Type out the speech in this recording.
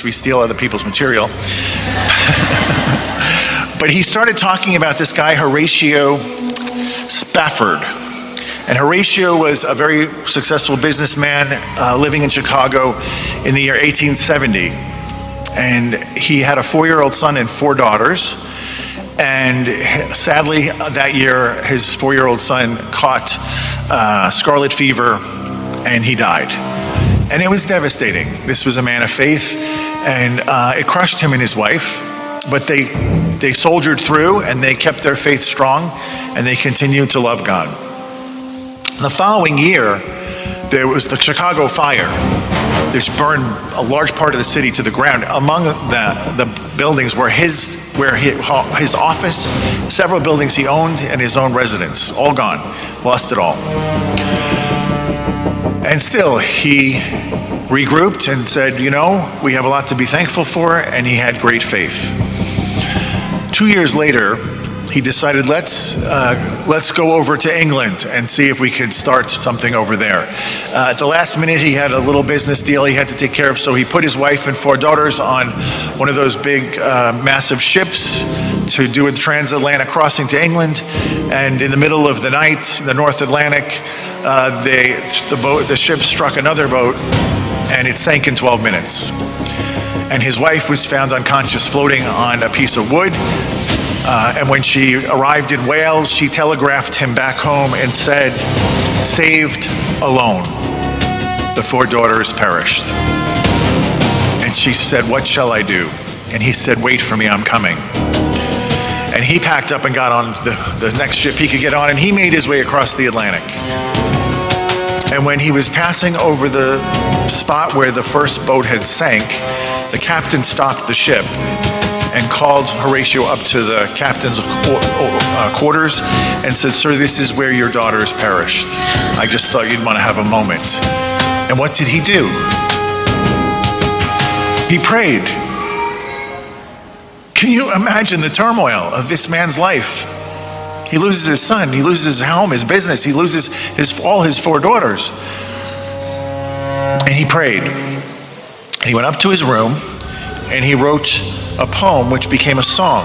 we steal other people's material. But he started talking about this guy, Horatio Spafford. And Horatio was a very successful businessman living in Chicago in the year 1870. And he had a 4-year-old son and 4 daughters. And sadly, that year, his 4-year-old son caught scarlet fever, and he died. And it was devastating. This was a man of faith, and it crushed him and his wife. But they soldiered through, and they kept their faith strong, and they continued to love God. The following year, there was the Chicago fire, which burned a large part of the city to the ground. Among the buildings were his office, several buildings he owned, and his own residence, all gone, lost it all. And still, he regrouped and said, we have a lot to be thankful for, and he had great faith. 2 years later, he decided, let's go over to England and see if we could start something over there. At the last minute, he had a little business deal he had to take care of, so he put his wife and 4 daughters on one of those big, massive ships to do a transatlantic crossing to England. And in the middle of the night, in the North Atlantic, the ship struck another boat, and it sank in 12 minutes. And his wife was found unconscious floating on a piece of wood. And when she arrived in Wales, she telegraphed him back home and said, "Saved alone. The 4 daughters perished." And she said, "What shall I do?" And he said, "Wait for me, I'm coming." And he packed up and got on the next ship he could get on, and he made his way across the Atlantic. And when he was passing over the spot where the first boat had sank, the captain stopped the ship and called Horatio up to the captain's quarters and said, "Sir, this is where your daughters perished. I just thought you'd want to have a moment." And what did he do? He prayed. Can you imagine the turmoil of this man's life? He loses his son, he loses his home, his business, he loses all his 4 daughters. And he prayed. And he went up to his room and he wrote a poem which became a song.